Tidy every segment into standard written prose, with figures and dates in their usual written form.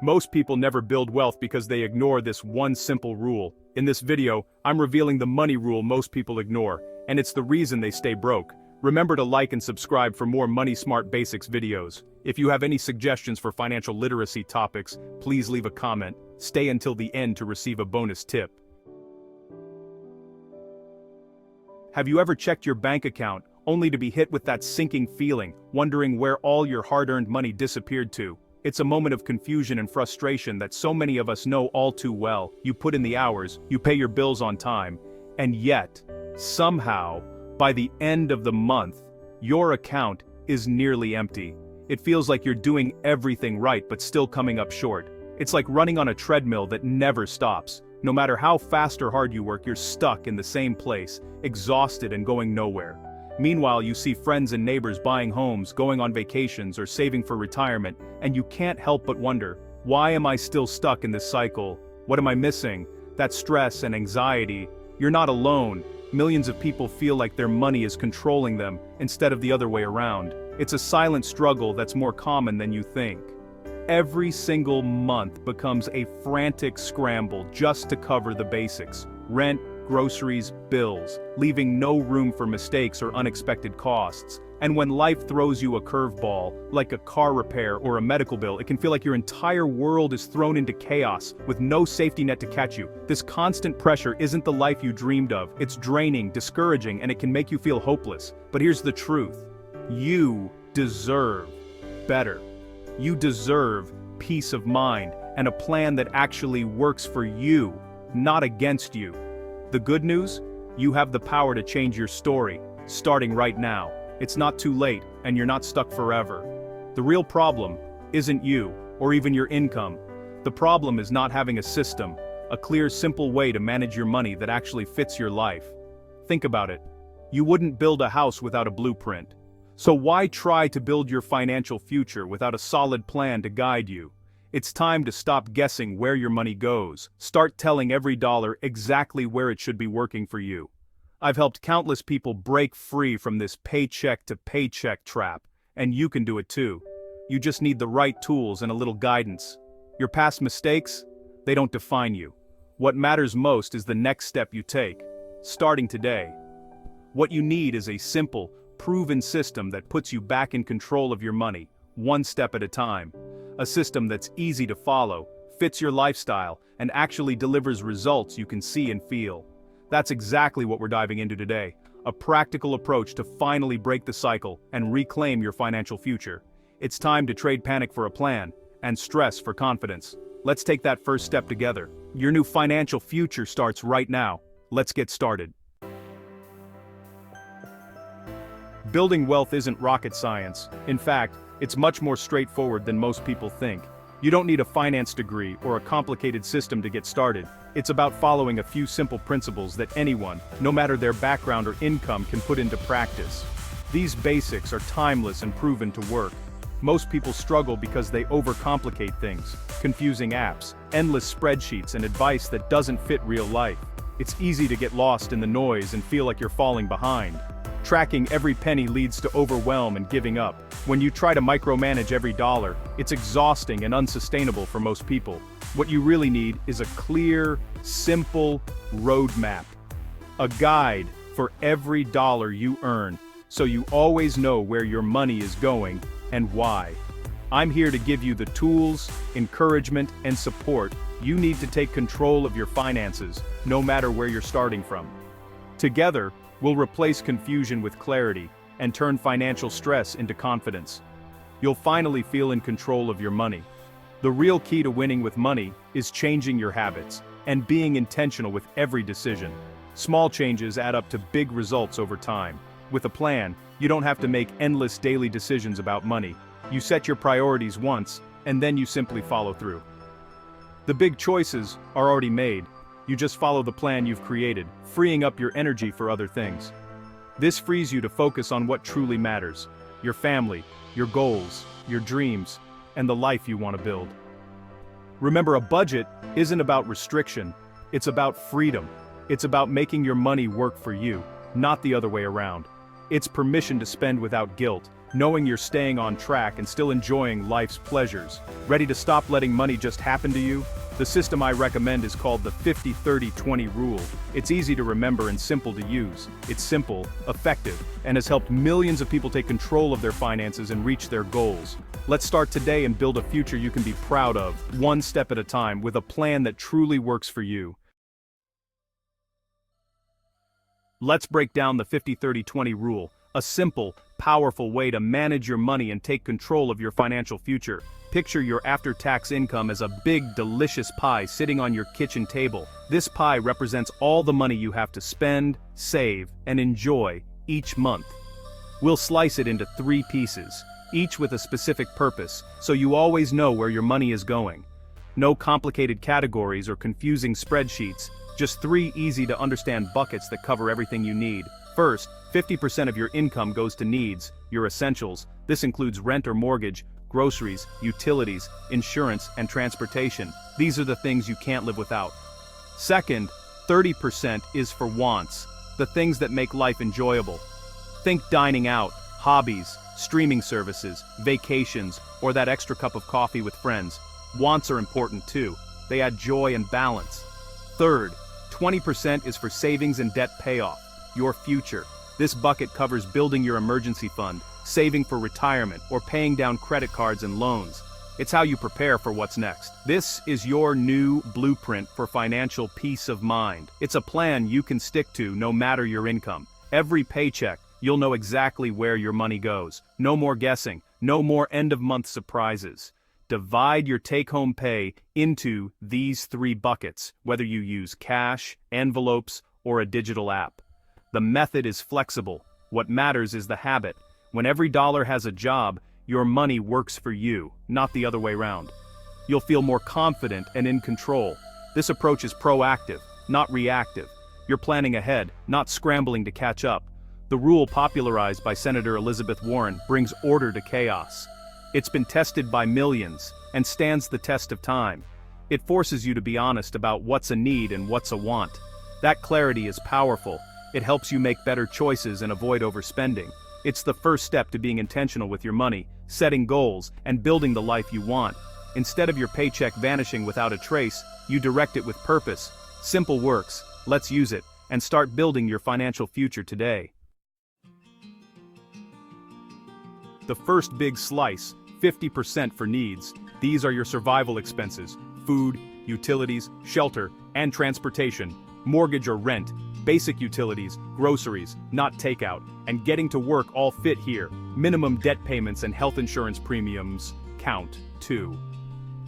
Most people never build wealth because they ignore this one simple rule. In this video, I'm revealing the money rule most people ignore, and it's the reason they stay broke. Remember to like and subscribe for more Money Smart Basics videos. If you have any suggestions for financial literacy topics, please leave a comment. Stay until the end to receive a bonus tip. Have you ever checked your bank account, only to be hit with that sinking feeling, wondering where all your hard-earned money disappeared to? It's a moment of confusion and frustration that so many of us know all too well. You put in the hours, you pay your bills on time, and yet, somehow, by the end of the month, your account is nearly empty. It feels like you're doing everything right but still coming up short. It's like running on a treadmill that never stops. No matter how fast or hard you work, you're stuck in the same place, exhausted and going nowhere. Meanwhile, you see friends and neighbors buying homes, going on vacations, or saving for retirement, and you can't help but wonder, why am I still stuck in this cycle? What am I missing? That stress and anxiety. You're not alone. Millions of people feel like their money is controlling them, instead of the other way around. It's a silent struggle that's more common than you think. Every single month becomes a frantic scramble just to cover the basics: rent, groceries, bills, leaving no room for mistakes or unexpected costs. And when life throws you a curveball, like a car repair or a medical bill, it can feel like your entire world is thrown into chaos, with no safety net to catch you. This constant pressure isn't the life you dreamed of. It's draining, discouraging, and it can make you feel hopeless. But here's the truth. You deserve better. You deserve peace of mind and a plan that actually works for you, not against you. The good news? You have the power to change your story, starting right now. It's not too late, and you're not stuck forever. The real problem isn't you, or even your income. The problem is not having a system, a clear, simple way to manage your money that actually fits your life. Think about it. You wouldn't build a house without a blueprint. So why try to build your financial future without a solid plan to guide you? It's time to stop guessing where your money goes. Start telling every dollar exactly where it should be working for you. I've helped countless people break free from this paycheck to paycheck trap, and you can do it too. You just need the right tools and a little guidance. Your past mistakes? They don't define you. What matters most is the next step you take, starting today. What you need is a simple, proven system that puts you back in control of your money, one step at a time. A system that's easy to follow, fits your lifestyle, and actually delivers results you can see and feel. That's exactly what we're diving into today. A practical approach to finally break the cycle and reclaim your financial future. It's time to trade panic for a plan, and stress for confidence. Let's take that first step together. Your new financial future starts right now. Let's get started. Building wealth isn't rocket science. In fact, it's much more straightforward than most people think. You don't need a finance degree or a complicated system to get started. It's about following a few simple principles that anyone, no matter their background or income, can put into practice. These basics are timeless and proven to work. Most people struggle because they overcomplicate things, confusing apps, endless spreadsheets, and advice that doesn't fit real life. It's easy to get lost in the noise and feel like you're falling behind. Tracking every penny leads to overwhelm and giving up. When you try to micromanage every dollar, it's exhausting and unsustainable for most people. What you really need is a clear, simple roadmap. A guide for every dollar you earn, so you always know where your money is going and why. I'm here to give you the tools, encouragement, and support you need to take control of your finances, no matter where you're starting from. Together, we'll replace confusion with clarity and turn financial stress into confidence. You'll finally feel in control of your money. The real key to winning with money is changing your habits and being intentional with every decision. Small changes add up to big results over time. With a plan, you don't have to make endless daily decisions about money. You set your priorities once, and then you simply follow through. The big choices are already made. You just follow the plan you've created, freeing up your energy for other things. This frees you to focus on what truly matters: your family, your goals, your dreams, and the life you want to build. Remember, a budget isn't about restriction, it's about freedom. It's about making your money work for you, not the other way around. It's permission to spend without guilt, knowing you're staying on track and still enjoying life's pleasures. Ready to stop letting money just happen to you? The system I recommend is called the 50-30-20 rule. It's easy to remember and simple to use. It's simple, effective, and has helped millions of people take control of their finances and reach their goals. Let's start today and build a future you can be proud of, one step at a time, with a plan that truly works for you. Let's break down the 50-30-20 rule, a simple, powerful way to manage your money and take control of your financial future. Picture your after-tax income as a big, delicious pie sitting on your kitchen table. This pie represents all the money you have to spend, save, and enjoy each month. We'll slice it into 3 pieces, each with a specific purpose, so you always know where your money is going. No complicated categories or confusing spreadsheets, just 3 easy-to-understand buckets that cover everything you need. First, 50% of your income goes to needs, your essentials. This includes rent or mortgage, groceries, utilities, insurance, and transportation. These are the things you can't live without. Second, 30% is for wants, the things that make life enjoyable. Think dining out, hobbies, streaming services, vacations, or that extra cup of coffee with friends. Wants are important too. They add joy and balance. Third, 20% is for savings and debt payoff, your future. This bucket covers building your emergency fund, saving for retirement, or paying down credit cards and loans. It's how you prepare for what's next. This is your new blueprint for financial peace of mind. It's a plan you can stick to no matter your income. Every paycheck, you'll know exactly where your money goes. No more guessing, no more end-of-month surprises. Divide your take-home pay into these 3 buckets, whether you use cash, envelopes, or a digital app. The method is flexible. What matters is the habit. When every dollar has a job, your money works for you, not the other way around. You'll feel more confident and in control. This approach is proactive, not reactive. You're planning ahead, not scrambling to catch up. The rule popularized by Senator Elizabeth Warren brings order to chaos. It's been tested by millions and stands the test of time. It forces you to be honest about what's a need and what's a want. That clarity is powerful. It helps you make better choices and avoid overspending. It's the first step to being intentional with your money, setting goals, and building the life you want. Instead of your paycheck vanishing without a trace, you direct it with purpose. Simple works. Let's use it and start building your financial future today. The first big slice, 50% for needs. These are your survival expenses: food, utilities, shelter, and transportation, mortgage or rent, basic utilities, groceries, not takeout, and getting to work all fit here. Minimum debt payments and health insurance premiums count, too.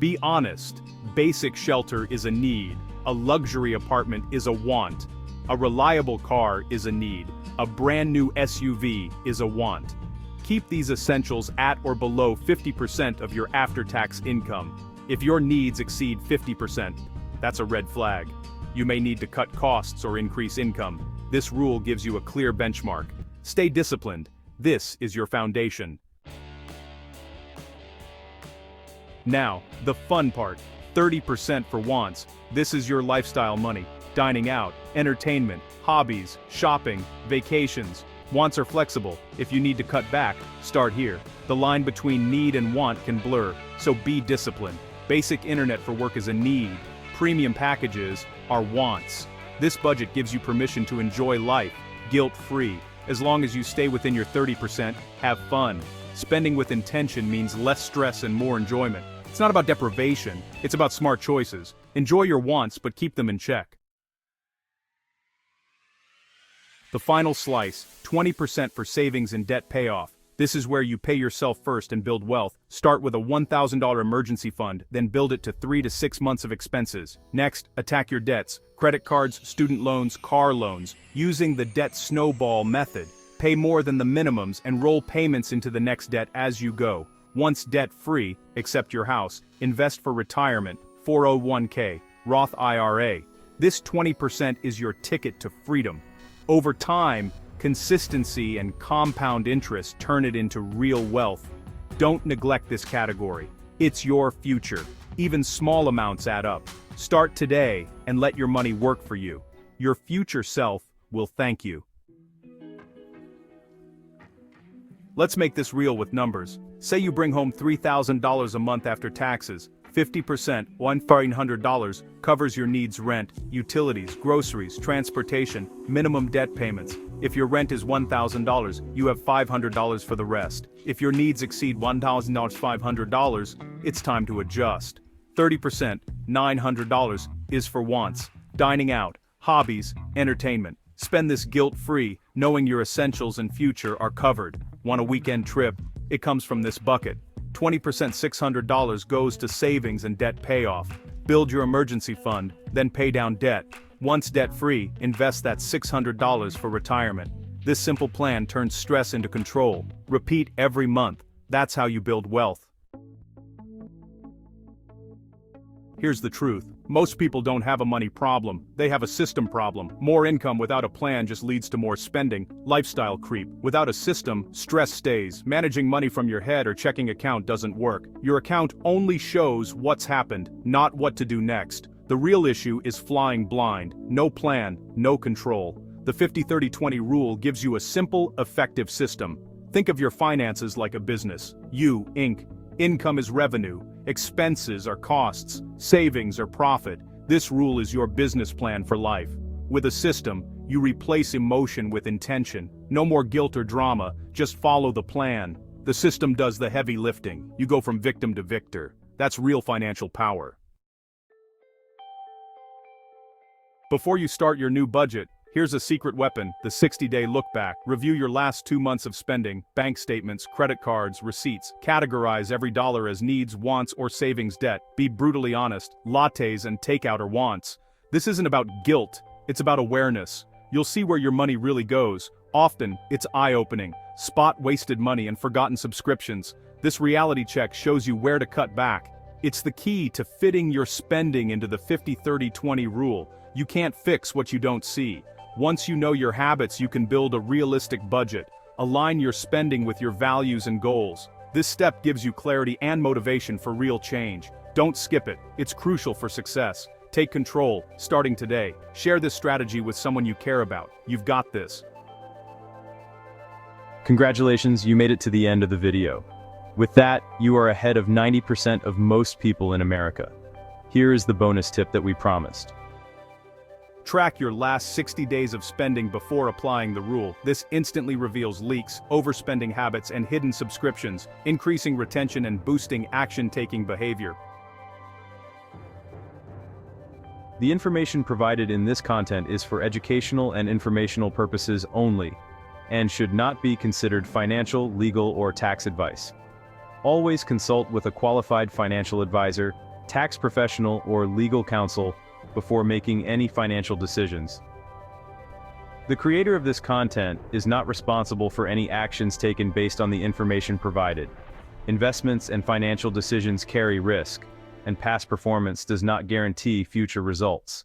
Be honest. Basic shelter is a need. A luxury apartment is a want. A reliable car is a need. A brand new SUV is a want. Keep these essentials at or below 50% of your after-tax income. If your needs exceed 50%, that's a red flag. You may need to cut costs or increase income. This rule gives you a clear benchmark. Stay disciplined. This is your foundation. Now, the fun part, 30% for wants. This is your lifestyle money. Dining out, entertainment, hobbies, shopping, vacations. Wants are flexible. If you need to cut back, start here. The line between need and want can blur, so be disciplined. Basic internet for work is a need. Premium packages are wants. This budget gives you permission to enjoy life, guilt-free. As long as you stay within your 30%, have fun. Spending with intention means less stress and more enjoyment. It's not about deprivation, it's about smart choices. Enjoy your wants, but keep them in check. The final slice, 20% for savings and debt payoff. This is where you pay yourself first and build wealth. Start with a $1,000 emergency fund, then build it to 3 to 6 months of expenses. Next, attack your debts, credit cards, student loans, car loans, using the debt snowball method. Pay more than the minimums and roll payments into the next debt as you go. Once debt-free, except your house, invest for retirement, 401k, Roth IRA. This 20% is your ticket to freedom. Over time, consistency and compound interest turn it into real wealth. Don't neglect this category. It's your future. Even small amounts add up. Start today and let your money work for you. Your future self will thank you. Let's make this real with numbers. Say you bring home $3,000 a month after taxes. 50%, $1,400, covers your needs: rent, utilities, groceries, transportation, minimum debt payments. If your rent is $1,000, you have $500 for the rest. If your needs exceed $1,500, it's time to adjust. 30%, $900, is for wants: dining out, hobbies, entertainment. Spend this guilt-free, knowing your essentials and future are covered. Want a weekend trip? It comes from this bucket. 20%, $600, goes to savings and debt payoff. Build your emergency fund, then pay down debt. Once debt-free, invest that $600 for retirement. This simple plan turns stress into control. Repeat every month. That's how you build wealth. Here's the truth. Most people don't have a money problem, they have a system problem. More income without a plan just leads to more spending, lifestyle creep. Without a system, stress stays. Managing money from your head or checking account doesn't work. Your account only shows what's happened, not what to do next. The real issue is flying blind. No plan, no control. The 50-30-20 rule gives you a simple, effective system. Think of your finances like a business. You, Inc. Income is revenue, expenses are costs, savings are profit. This rule is your business plan for life. With a system, you replace emotion with intention. No more guilt or drama, just follow the plan. The system does the heavy lifting. You go from victim to victor. That's real financial power. Before you start your new budget, here's a secret weapon: the 60-day look back. Review your last 2 months of spending, bank statements, credit cards, receipts. Categorize every dollar as needs, wants, or savings debt. Be brutally honest. Lattes and takeout or wants. This isn't about guilt, it's about awareness. You'll see where your money really goes. Often, it's eye-opening. Spot wasted money and forgotten subscriptions. This reality check shows you where to cut back. It's the key to fitting your spending into the 50-30-20 rule. You can't fix what you don't see. Once you know your habits, you can build a realistic budget. Align your spending with your values and goals. This step gives you clarity and motivation for real change. Don't skip it. It's crucial for success. Take control, starting today. Share this strategy with someone you care about. You've got this. Congratulations, you made it to the end of the video. With that, you are ahead of 90% of most people in America. Here is the bonus tip that we promised. Track your last 60 days of spending before applying the rule. This instantly reveals leaks, overspending habits, and hidden subscriptions, increasing retention and boosting action-taking behavior. The information provided in this content is for educational and informational purposes only, and should not be considered financial, legal, or tax advice. Always consult with a qualified financial advisor, tax professional, or legal counsel before making any financial decisions. The creator of this content is not responsible for any actions taken based on the information provided. Investments and financial decisions carry risk, and past performance does not guarantee future results.